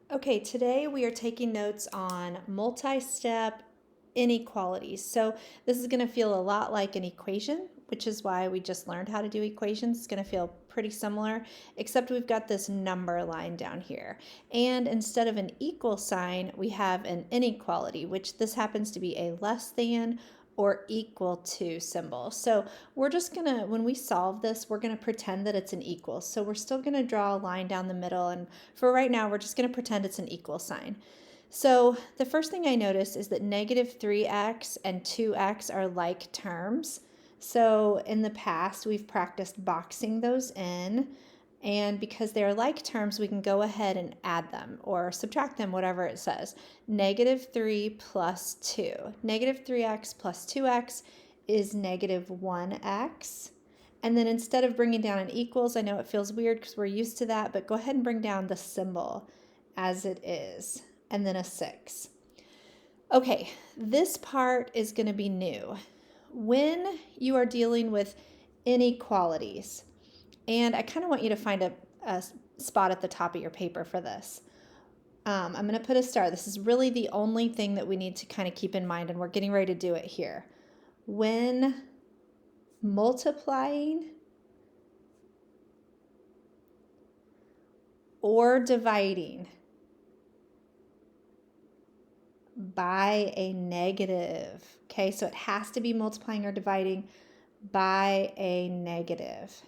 Okay, today we are taking notes on multi-step inequalities. So this is going to feel a lot like an equation, which is why we just learned how to do equations. It's going to feel pretty similar, except we've got this number line down here. And instead of an equal sign, we have an inequality, which this happens to be a less than or equal to symbol. So we're just gonna, when we solve this, we're gonna pretend that it's an equal. So we're still gonna draw a line down the middle, and for right now, we're just gonna pretend it's an equal sign. So the first thing I notice is that negative 3x and 2x are like terms. So in the past, we've practiced boxing those in. And because they're like terms, we can go ahead and add them or subtract them, whatever it says. Negative 3 plus 2. Negative 3x plus 2x is negative 1x. And then instead of bringing down an equals, I know it feels weird because we're used to that, but go ahead and bring down the symbol as it is, and then a 6. Okay, this part is going to be new. When you are dealing with inequalities, and I kind of want you to find a spot at the top of your paper for this. I'm going to put a star. This is really the only thing that we need to kind of keep in mind, and we're getting ready to do it here. When multiplying or dividing by a negative, okay, so it has to be multiplying or dividing by a negative.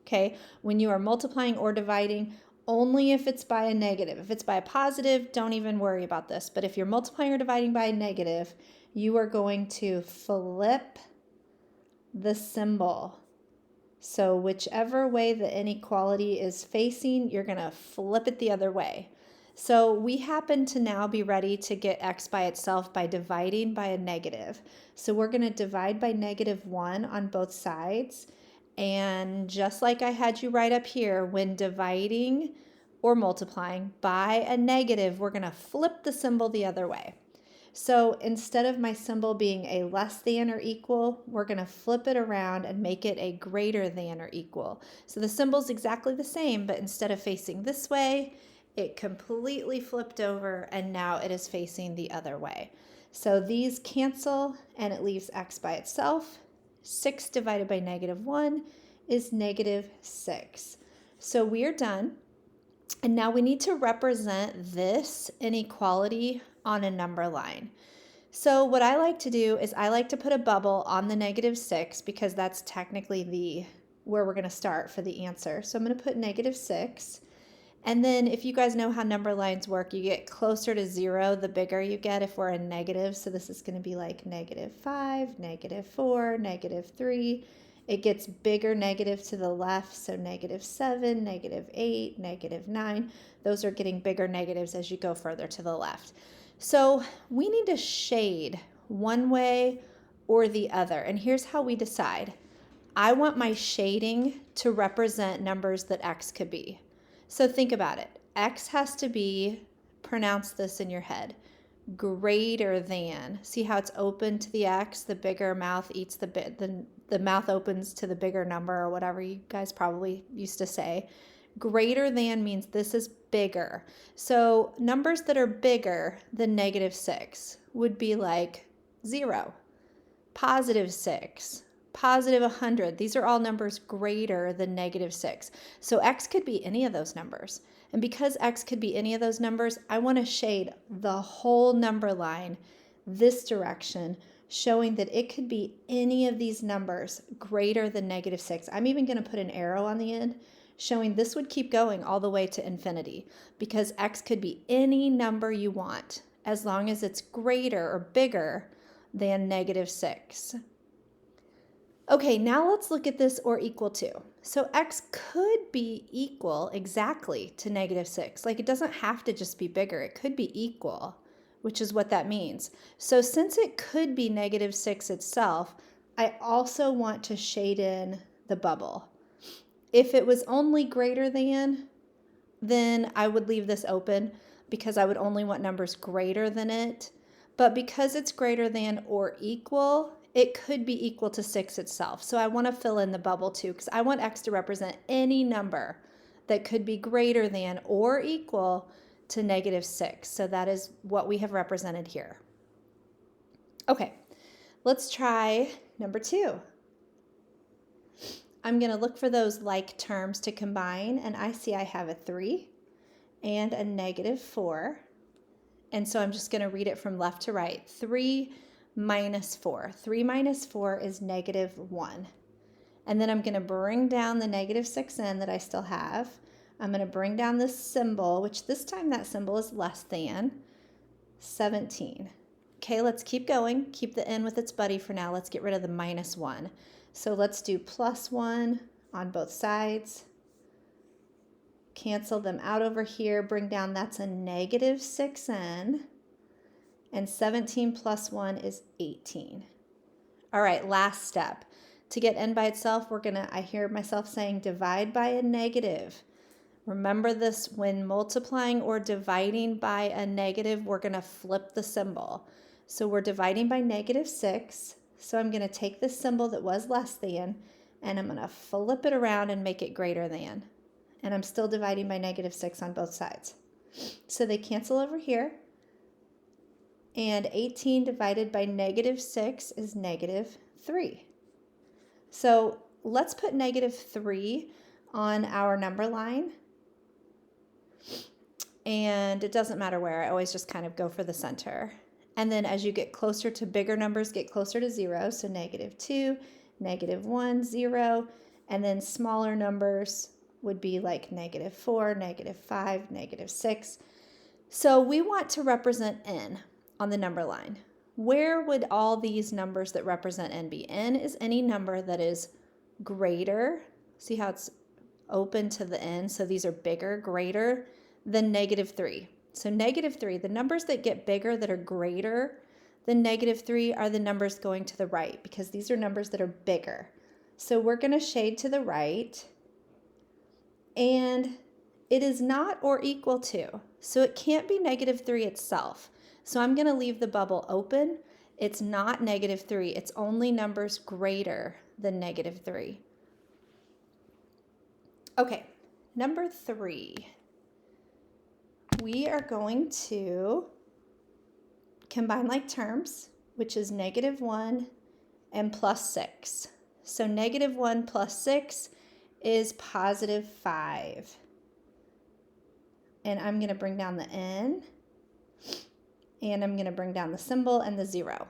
Okay, when you are multiplying or dividing, only if it's by a negative. If it's by a positive, don't even worry about this. But if you're multiplying or dividing by a negative, you are going to flip the symbol. So whichever way the inequality is facing, you're going to flip it the other way. So we happen to now be ready to get x by itself by dividing by a negative. So we're going to divide by -1 on both sides. And just like I had you write up here, when dividing or multiplying by a negative, we're going to flip the symbol the other way. So instead of my symbol being a less than or equal, we're going to flip it around and make it a greater than or equal. So the symbol's exactly the same, but instead of facing this way, it completely flipped over and now it is facing the other way. So these cancel and it leaves x by itself. 6 divided by -1 is -6. So we are done. And now we need to represent this inequality on a number line. So what I like to do is I like to put a bubble on the -6 because that's technically where we're going to start for the answer. So I'm going to put -6. And then if you guys know how number lines work, you get closer to 0 the bigger you get if we're in negative. So this is going to be like -5, -4, -3. It gets bigger negative to the left, so -7, -8, -9. Those are getting bigger negatives as you go further to the left. So we need to shade one way or the other. And here's how we decide. I want my shading to represent numbers that x could be. So think about it. X has to be, pronounce this in your head, greater than. See how it's open to the X? The bigger mouth eats the mouth opens to the bigger number, or whatever you guys probably used to say. Greater than means this is bigger. So numbers that are bigger than -6 would be like 0, +6, +100. These are all numbers greater than -6. So x could be any of those numbers. And because x could be any of those numbers, I want to shade the whole number line this direction, showing that it could be any of these numbers greater than -6. I'm even going to put an arrow on the end showing this would keep going all the way to infinity because x could be any number you want as long as it's greater or bigger than -6. Okay, now let's look at this or equal to. So x could be equal exactly to -6. Like it doesn't have to just be bigger. It could be equal, which is what that means. So since it could be -6 itself, I also want to shade in the bubble. If it was only greater than, then I would leave this open because I would only want numbers greater than it. But because it's greater than or equal, it could be equal to 6 itself. So I want to fill in the bubble too because I want x to represent any number that could be greater than or equal to -6. So that is what we have represented here. Okay, let's try number 2. I'm going to look for those like terms to combine, and I see I have a 3 and a -4. And so I'm just going to read it from left to right. 3 minus 4. 3 minus 4 is -1. And then I'm going to bring down the -6 n that I still have. I'm going to bring down this symbol, which this time that symbol is less than 17. Okay, let's keep going. Keep the n with its buddy for now. Let's get rid of the -1. So let's do +1 on both sides. Cancel them out over here. Bring down, that's a -6n. And 17 plus 1 is 18. All right, last step. To get n by itself, I hear myself saying divide by a negative. Remember this, when multiplying or dividing by a negative, we're going to flip the symbol. So we're dividing by -6. So I'm going to take this symbol that was less than, and I'm going to flip it around and make it greater than. And I'm still dividing by -6 on both sides. So they cancel over here. And 18 divided by -6 is -3. So let's put -3 on our number line. And it doesn't matter where, I always just kind of go for the center. And then as you get closer to bigger numbers, get closer to 0. So -2, -1, 0. And then smaller numbers would be like -4, -5, -6. So we want to represent n on the number line. Where would all these numbers that represent n be? N is any number that is greater. See how it's open to the n? So these are bigger, greater than -3. So -3, the numbers that get bigger, that are greater than -3 are the numbers going to the right, because these are numbers that are bigger. So we're going to shade to the right. And it is not or equal to. So it can't be -3 itself. So I'm going to leave the bubble open. It's not -3. It's only numbers greater than -3. Okay, number 3. We are going to combine like terms, which is -1 and +6. So -1 plus 6 is +5. And I'm going to bring down the n, and I'm going to bring down the symbol and the 0.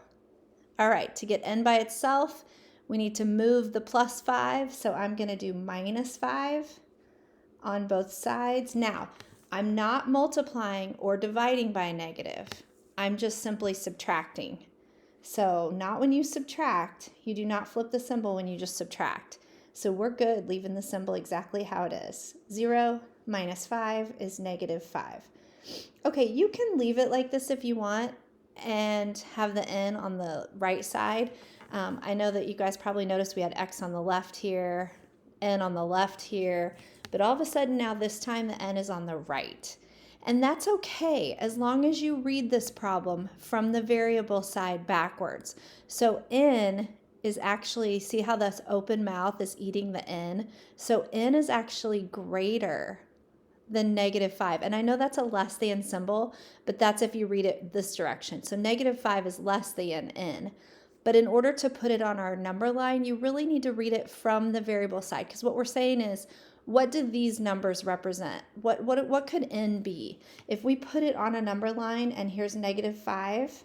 All right, to get n by itself, we need to move the +5, so I'm going to do -5 on both sides. Now, I'm not multiplying or dividing by a negative. I'm just simply subtracting. So not when you subtract, you do not flip the symbol when you just subtract. So we're good leaving the symbol exactly how it is. 0 minus 5 is -5. Okay, you can leave it like this if you want and have the n on the right side. I know that you guys probably noticed we had x on the left here, n on the left here, but all of a sudden now this time the n is on the right. And that's okay as long as you read this problem from the variable side backwards. So n is actually, see how this open mouth is eating the n? So n is actually greater than -5. And I know that's a less than symbol, but that's if you read it this direction. So -5 is less than n. But in order to put it on our number line, you really need to read it from the variable side, because what we're saying is, what do these numbers represent? What could n be? If we put it on a number line and here's -5,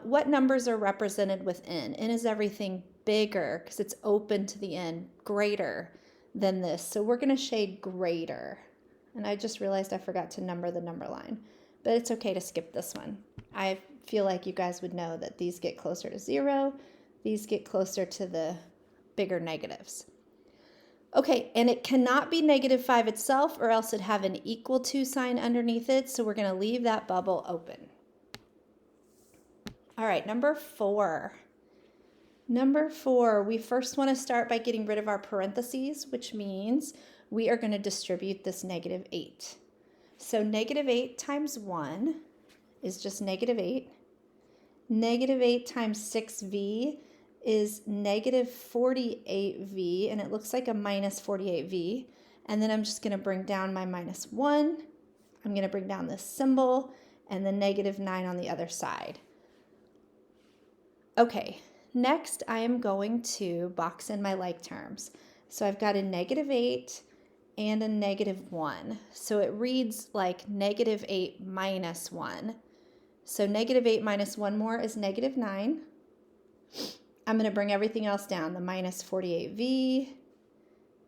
what numbers are represented with n? N is everything bigger because it's open to the n, greater than this. So we're going to shade greater. And I just realized I forgot to number the number line, but it's okay to skip this one. I feel like you guys would know that these get closer to 0, these get closer to the bigger negatives. Okay, and it cannot be -5 itself, or else it'd have an equal to sign underneath it, so we're going to leave that bubble open. All right, number 4. Number 4, we first want to start by getting rid of our parentheses, which means we are going to distribute this -8. So -8 times 1 is just -8. -8 times 6v is -48v, and it looks like a -48v. And then I'm just going to bring down my -1. I'm going to bring down this symbol and the -9 on the other side. Okay, next I am going to box in my like terms. So I've got a -8 and a -1. So it reads like -8 minus 1. So -8 minus 1 more is -9. I'm going to bring everything else down, the -48v,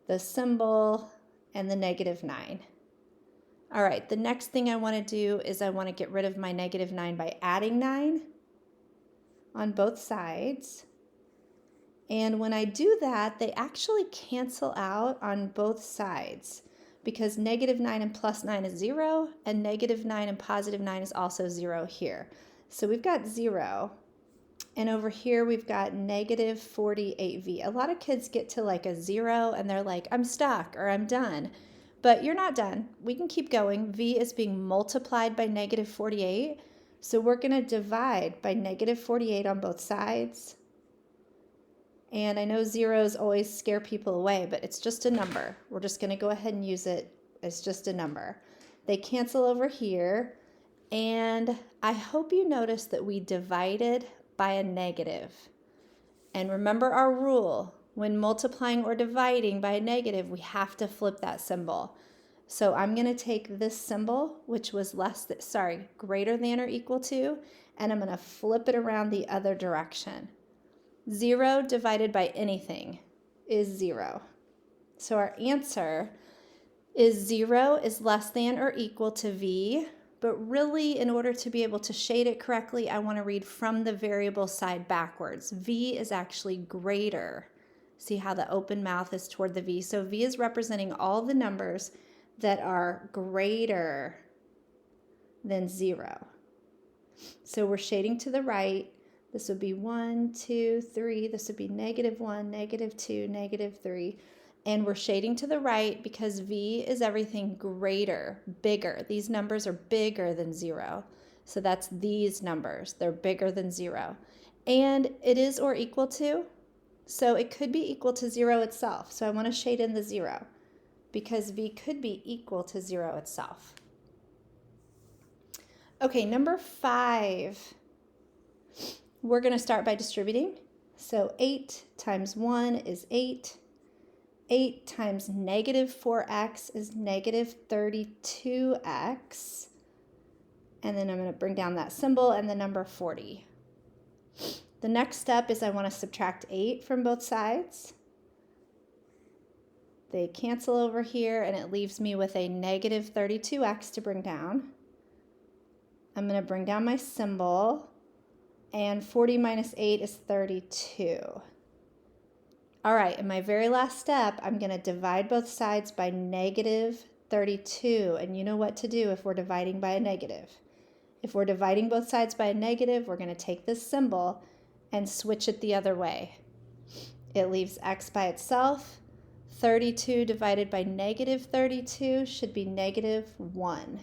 the symbol, and the -9. All right, the next thing I want to do is I want to get rid of my -9 by adding 9 on both sides. And when I do that, they actually cancel out on both sides because -9 and +9 is 0, and -9 and +9 is also 0 here. So we've got 0. And over here, we've got -48v. A lot of kids get to like a 0 and they're like, I'm stuck or I'm done. But you're not done. We can keep going. V is being multiplied by -48. So we're going to divide by -48 on both sides. And I know zeros always scare people away, but it's just a number. We're just going to go ahead and use it as just a number. They cancel over here. And I hope you noticed that we divided by a negative. And remember our rule. When multiplying or dividing by a negative, we have to flip that symbol. So I'm going to take this symbol, which was greater than or equal to, and I'm going to flip it around the other direction. 0 divided by anything is 0. So our answer is 0 is less than or equal to V, but really in order to be able to shade it correctly, I want to read from the variable side backwards. V is actually greater. See how the open mouth is toward the V? So V is representing all the numbers that are greater than 0. So we're shading to the right. This would be 1, 2, 3. This would be -1, -2, -3. And we're shading to the right because V is everything greater, bigger. These numbers are bigger than 0. So that's these numbers. They're bigger than 0. And it is or equal to. So it could be equal to 0 itself. So I want to shade in the 0 because V could be equal to 0 itself. Okay, number 5. We're going to start by distributing. So 8 times 1 is 8. 8 times -4x is -32x. And then I'm going to bring down that symbol and the number 40. The next step is I want to subtract 8 from both sides. They cancel over here and it leaves me with a -32x to bring down. I'm going to bring down my symbol, and 40 minus 8 is 32. All right, in my very last step, I'm going to divide both sides by -32, and you know what to do if we're dividing by a negative. If we're dividing both sides by a negative, we're going to take this symbol and switch it the other way. It leaves x by itself. 32 divided by -32 should be -1.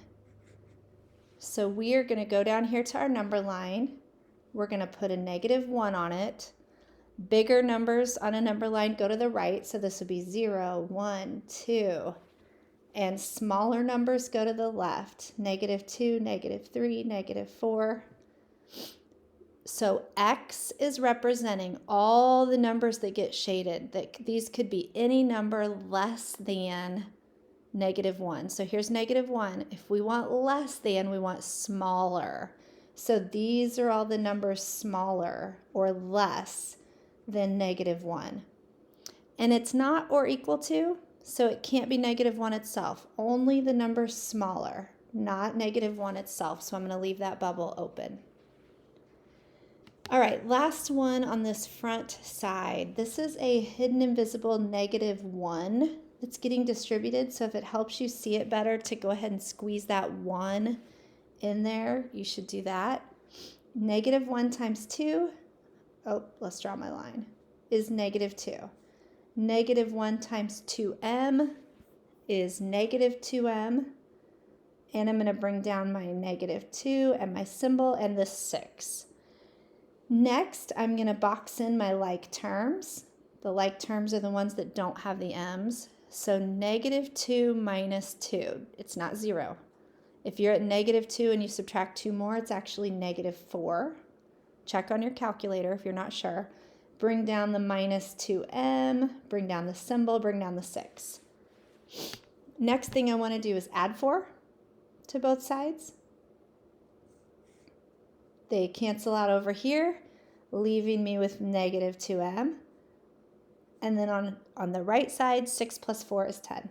So we are going to go down here to our number line. We're going to put a -1 on it. Bigger numbers on a number line go to the right, so this would be 0, 1, 2. And smaller numbers go to the left, -2, -3, -4. So X is representing all the numbers that get shaded. These could be any number less than -1. So here's -1. If we want less than, we want smaller. So these are all the numbers smaller or less than -1. And it's not or equal to, so it can't be -1 itself. Only the number smaller, not -1 itself. So I'm going to leave that bubble open. All right, last one on this front side. This is a hidden invisible -1 that's getting distributed. So if it helps you see it better to go ahead and squeeze that 1 in there, you should do that. -1 times 2, let's draw my line, is -2. -1 times 2m is -2m. And I'm going to bring down my -2 and my symbol and the 6. Next, I'm going to box in my like terms. The like terms are the ones that don't have the m's. So negative 2 minus 2, it's not 0. If you're at negative 2 and you subtract 2 more, it's actually negative 4. Check on your calculator if you're not sure. Bring down the minus 2m, bring down the symbol, bring down the 6. Next thing I want to do is add 4 to both sides. They cancel out over here, leaving me with negative 2m. And then on the right side, 6 plus 4 is 10.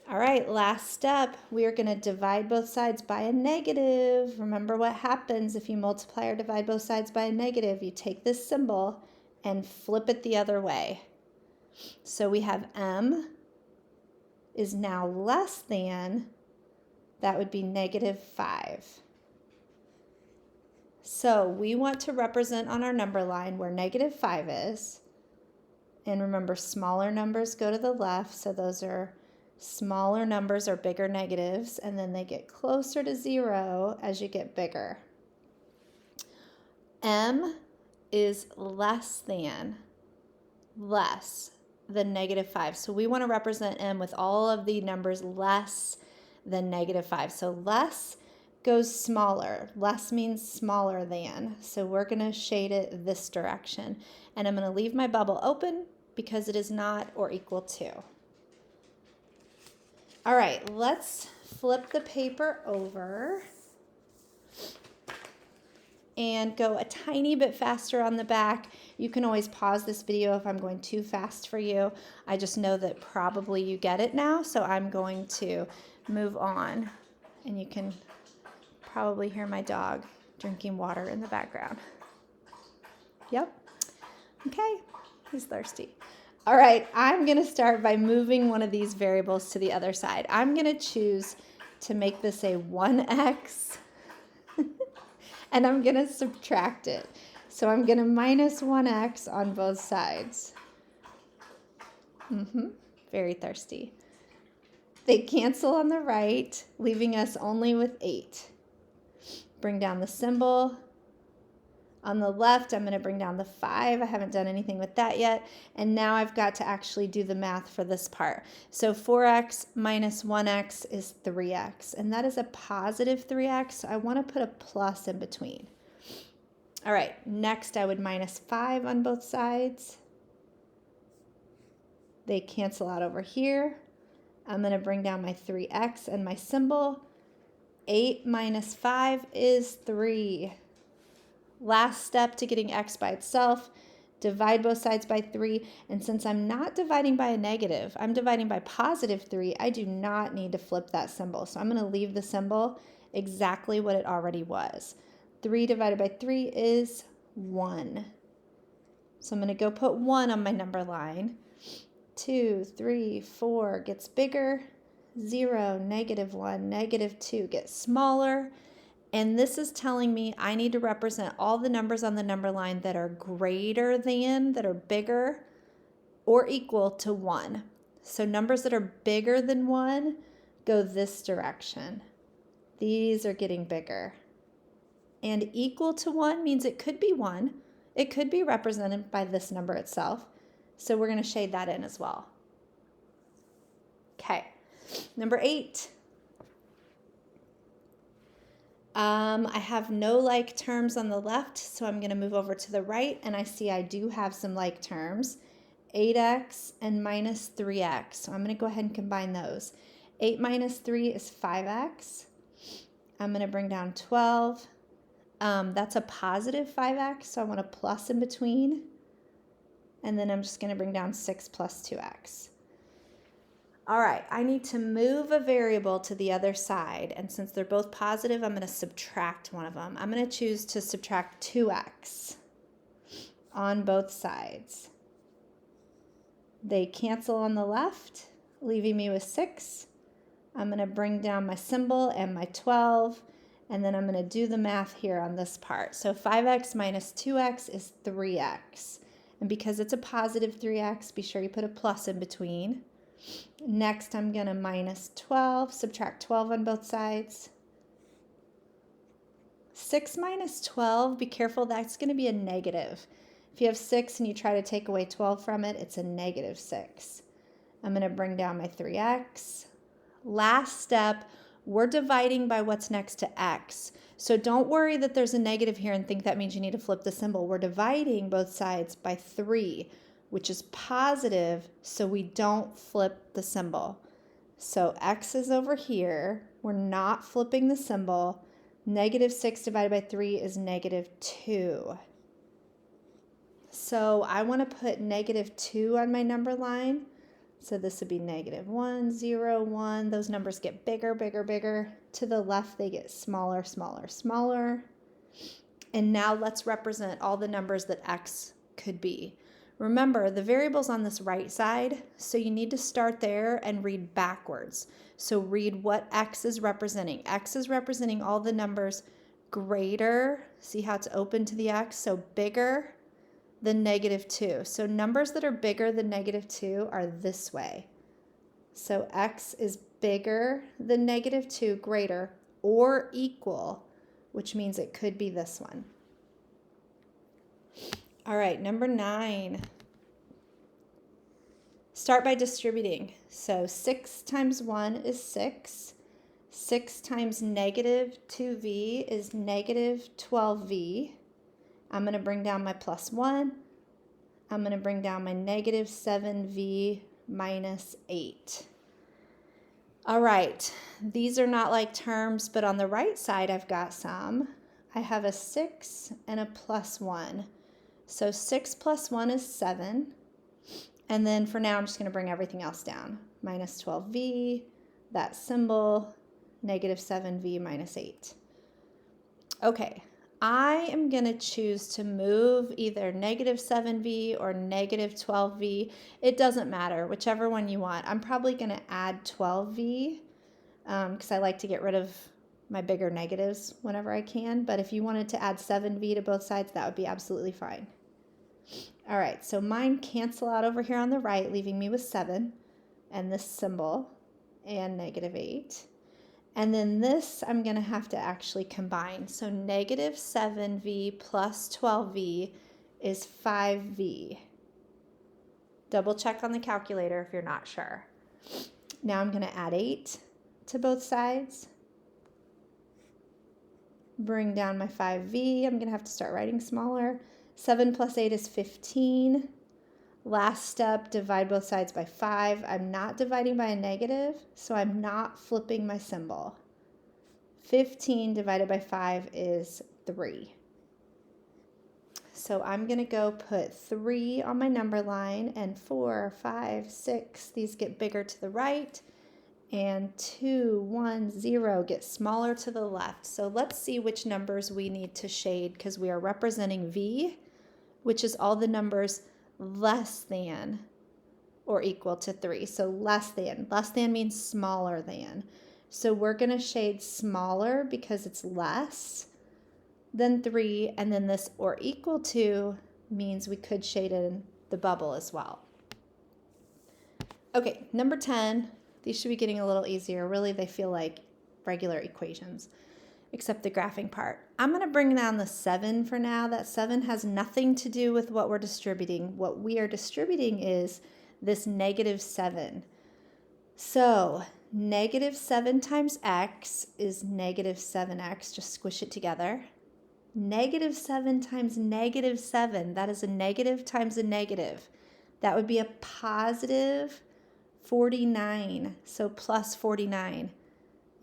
All right, last step, we are going to divide both sides by a negative. Remember what happens if you multiply or divide both sides by a negative. You take this symbol and flip it the other way. So we have m is now less than, that would be negative 5. So we want to represent on our number line where negative 5 is. And remember, smaller numbers go to the left, so those are smaller numbers or bigger negatives, and then they get closer to 0 as you get bigger. M is less than negative 5. So we want to represent M with all of the numbers less than negative 5. So less goes smaller. Less means smaller than. So we're going to shade it this direction. And I'm going to leave my bubble open because it is not or equal to. All right, let's flip the paper over and go a tiny bit faster on the back. You can always pause this video if I'm going too fast for you. I just know that probably you get it now, so I'm going to move on. And you can probably hear my dog drinking water in the background. Yep. Okay, he's thirsty. All right, I'm going to start by moving one of these variables to the other side. I'm going to choose to make this a 1x, and I'm going to subtract it. So I'm going to minus 1x on both sides. Very thirsty. They cancel on the right, leaving us only with 8. Bring down the symbol. On the left, I'm going to bring down the 5. I haven't done anything with that yet. And now I've got to actually do the math for this part. So 4x minus 1x is 3x. And that is a positive 3x. So I want to put a plus in between. All right, next I would minus 5 on both sides. They cancel out over here. I'm going to bring down my 3x and my symbol. 8 minus 5 is 3. Last step to getting x by itself, divide both sides by 3. And since I'm not dividing by a negative, I'm dividing by positive 3, I do not need to flip that symbol. So I'm going to leave the symbol exactly what it already was. 3 divided by 3 is 1. So I'm going to go put 1 on my number line. 2, 3, 4 gets bigger. 0, negative 1, negative 2 gets smaller. And this is telling me I need to represent all the numbers on the number line that are greater than, that are bigger or equal to 1. So numbers that are bigger than 1 go this direction. These are getting bigger. And equal to 1 means it could be 1. It could be represented by this number itself. So we're going to shade that in as well. Okay, number 8. I have no like terms on the left, so I'm going to move over to the right, and I see I do have some like terms, 8x and minus 3x. So I'm going to go ahead and combine those. 8 minus 3 is 5x. I'm going to bring down 12. That's a positive 5x, so I want a plus in between. And then I'm just going to bring down 6 plus 2x. All right, I need to move a variable to the other side, and since they're both positive, I'm going to subtract one of them. I'm going to choose to subtract 2x on both sides. They cancel on the left, leaving me with 6. I'm going to bring down my symbol and my 12, and then I'm going to do the math here on this part. So 5x minus 2x is 3x, and because it's a positive 3x, be sure you put a plus in between. Next, I'm going to minus 12, subtract 12 on both sides. 6 minus 12, be careful, that's going to be a negative. If you have 6 and you try to take away 12 from it, it's a negative 6. I'm going to bring down my 3x. Last step, we're dividing by what's next to x. So don't worry that there's a negative here and think that means you need to flip the symbol. We're dividing both sides by 3, which is positive, so we don't flip the symbol. So x is over here. We're not flipping the symbol. Negative 6 divided by 3 is negative 2. So I want to put negative 2 on my number line. So this would be negative 1, 0, 1. Those numbers get bigger, bigger, bigger. To the left, they get smaller, smaller, smaller. And now let's represent all the numbers that x could be. Remember, the variable's on this right side, so you need to start there and read backwards. So read what x is representing. X is representing all the numbers greater. See how it's open to the x? So bigger than negative 2. So numbers that are bigger than negative 2 are this way. So x is bigger than negative 2, greater, or equal, which means it could be this one. All right, number 9. Start by distributing. So 6 times 1 is 6. 6 times negative 2v is negative 12v. I'm going to bring down my plus 1. I'm going to bring down my negative 7v minus 8. All right, these are not like terms, but on the right side I've got some. I have a 6 and a plus 1. So 6 plus 1 is 7. And then for now, I'm just going to bring everything else down. Minus 12v, that symbol, negative 7v minus 8. Okay, I am going to choose to move either negative 7v or negative 12v. It doesn't matter, whichever one you want. I'm probably going to add 12v because I like to get rid of my bigger negatives whenever I can. But if you wanted to add 7v to both sides, that would be absolutely fine. All right, so mine cancel out over here on the right, leaving me with 7 and this symbol and negative 8. And then this I'm going to have to actually combine. So negative 7v plus 12v is 5v. Double check on the calculator if you're not sure. Now I'm going to add 8 to both sides. Bring down my 5v. I'm going to have to start writing smaller. 7 plus 8 is 15. Last step, divide both sides by 5. I'm not dividing by a negative, so I'm not flipping my symbol. 15 divided by 5 is 3. So I'm going to go put 3 on my number line, and 4, 5, 6. These get bigger to the right, and 2, 1, 0 get smaller to the left. So let's see which numbers we need to shade because we are representing v, which is all the numbers less than or equal to 3. So less than means smaller than. So we're going to shade smaller because it's less than 3, and then this or equal to means we could shade in the bubble as well. Okay, number 10. These should be getting a little easier. Really, they feel like regular equations, except the graphing part. I'm going to bring down the 7 for now. That 7 has nothing to do with what we're distributing. What we are distributing is this negative 7. So negative 7 times x is negative 7x. Just squish it together. Negative 7 times negative 7. That is a negative times a negative. That would be a positive 49. So plus 49.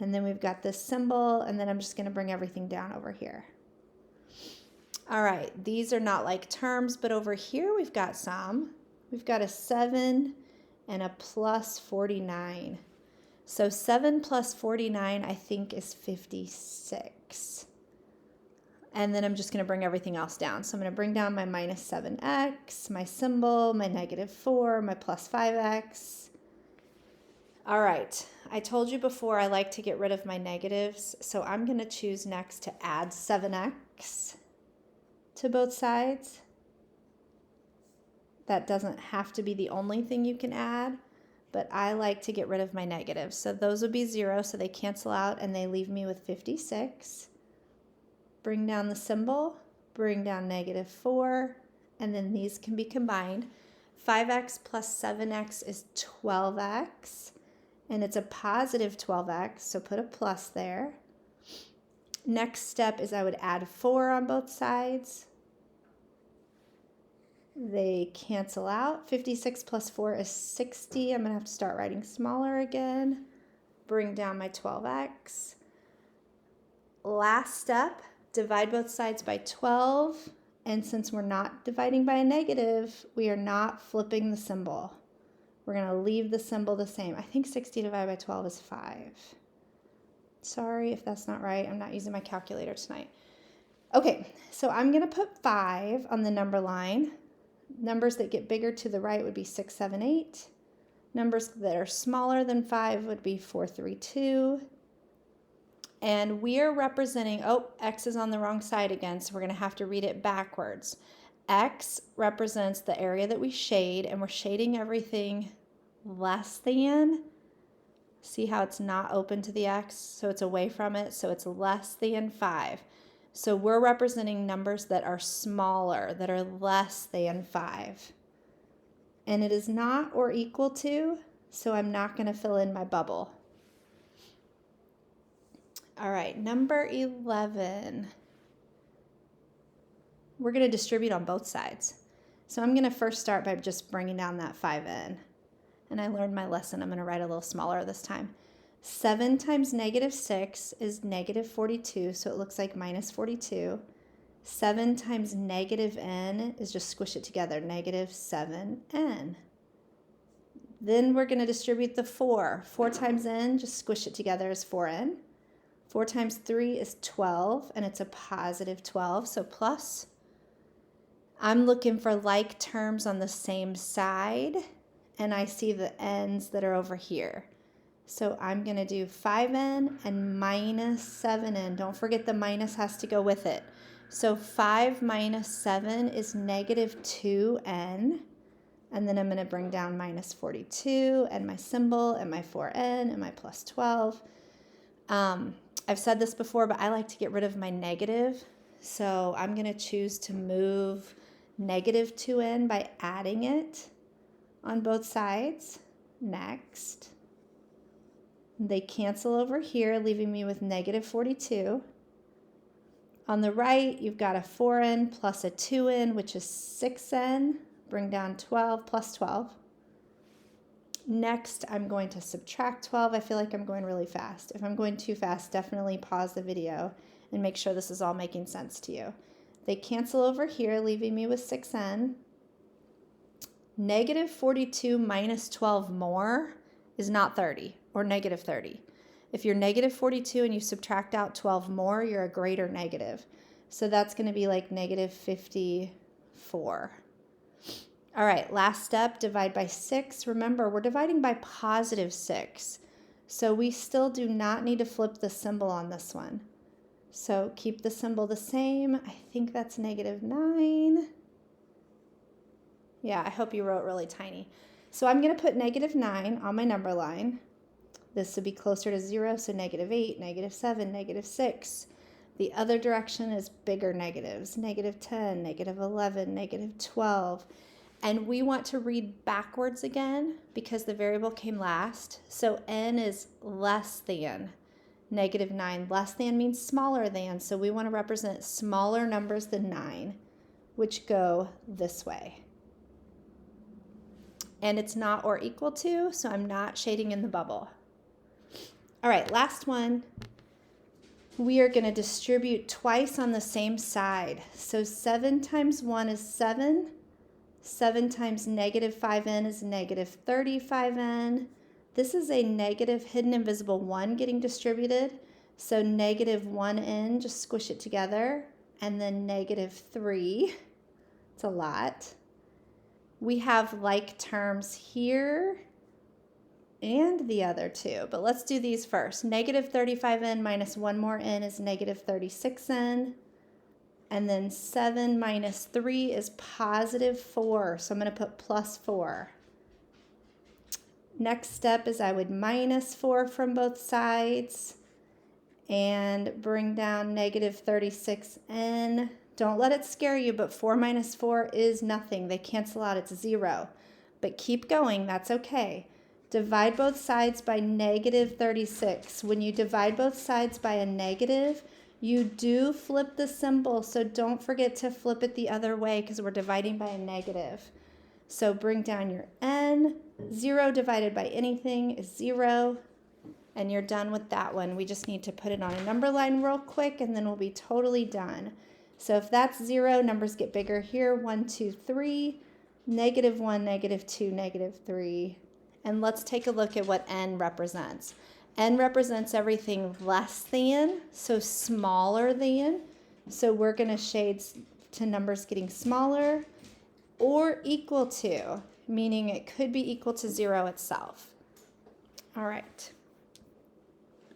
And then we've got this symbol, and then I'm just going to bring everything down over here. All right, these are not like terms, but over here we've got some. We've got a 7 and a plus 49. So 7 plus 49, I think, is 56. And then I'm just going to bring everything else down. So I'm going to bring down my minus 7x, my symbol, my negative 4, my plus 5x. All right, I told you before I like to get rid of my negatives, so I'm going to choose next to add 7x to both sides. That doesn't have to be the only thing you can add, but I like to get rid of my negatives. So those would be 0, so they cancel out and they leave me with 56. Bring down the symbol, bring down negative 4, and then these can be combined. 5x plus 7x is 12x, and it's a positive 12x, so put a plus there. Next step is I would add 4 on both sides. They cancel out. 56 plus 4 is 60. I'm going to have to start writing smaller again. Bring down my 12x. Last step, divide both sides by 12. And since we're not dividing by a negative, we are not flipping the symbol. We're going to leave the symbol the same. I think 60 divided by 12 is 5. Sorry if that's not right. I'm not using my calculator tonight. Okay, so I'm going to put 5 on the number line. Numbers that get bigger to the right would be 6, 7, 8. Numbers that are smaller than 5 would be 4, 3, 2. And we are representing, X is on the wrong side again, so we're going to have to read it backwards. X represents the area that we shade, and we're shading everything less than. See how it's not open to the X, so it's away from it, so it's less than 5. So we're representing numbers that are smaller, that are less than 5. And it is not or equal to, so I'm not going to fill in my bubble. All right, number 11. We're going to distribute on both sides. So I'm going to first start by just bringing down that 5n. And I learned my lesson. I'm going to write a little smaller this time. 7 times negative 6 is negative 42, so it looks like minus 42. 7 times negative n is just squish it together, negative 7n. Then we're going to distribute the 4. 4 times n, just squish it together, is 4n. 4 times 3 is 12, and it's a positive 12, so plus. I'm looking for like terms on the same side, and I see the n's that are over here. So I'm going to do 5n and minus 7n. Don't forget the minus has to go with it. So 5 minus 7 is negative 2n. And then I'm going to bring down minus 42 and my symbol and my 4n and my plus 12. I've said this before, but I like to get rid of my negative. So I'm going to choose to move negative 2n by adding it on both sides. Next. They cancel over here, leaving me with negative 42. On the right, you've got a 4n plus a 2n, which is 6n. Bring down 12 plus 12. Next, I'm going to subtract 12. I feel like I'm going really fast. If I'm going too fast, definitely pause the video and make sure this is all making sense to you. They cancel over here, leaving me with 6n. Negative 42 minus 12 more is not 30 or negative 30. If you're negative 42 and you subtract out 12 more, you're a greater negative. So that's going to be like negative 54. All right, last step, divide by 6. Remember, we're dividing by positive 6. So we still do not need to flip the symbol on this one. So keep the symbol the same. I think that's negative 9. Yeah, I hope you wrote really tiny. So I'm going to put negative 9 on my number line. This would be closer to 0, so negative 8, negative 7, negative 6. The other direction is bigger negatives, negative 10, negative 11, negative 12. And we want to read backwards again because the variable came last. So n is less than negative 9. Less than means smaller than, so we want to represent smaller numbers than 9, which go this way. And it's not or equal to, so I'm not shading in the bubble. All right, last one. We are going to distribute twice on the same side. So 7 times 1 is 7. 7 times negative 5n is negative 35n. This is a negative hidden invisible 1 getting distributed. So negative 1n, just squish it together. And then negative 3. It's a lot. We have like terms here and the other two, but let's do these first. Negative 35n minus 1 more n is negative 36n. And then 7 minus 3 is positive 4, so I'm going to put plus 4. Next step is I would minus 4 from both sides and bring down negative 36n. Don't let it scare you, but 4 minus 4 is nothing. They cancel out, it's 0. but keep going, that's okay. Divide both sides by negative 36. When you divide both sides by a negative, you do flip the symbol, so don't forget to flip it the other way because we're dividing by a negative. So bring down your n. 0 divided by anything is 0. And you're done with that one. We just need to put it on a number line real quick, and then we'll be totally done. So if that's 0, numbers get bigger here. 1, 2, 3, -1, -2, -3. And let's take a look at what n represents. N represents everything less than, so smaller than. So we're going to shade to numbers getting smaller, or equal to, meaning it could be equal to 0 itself. All right.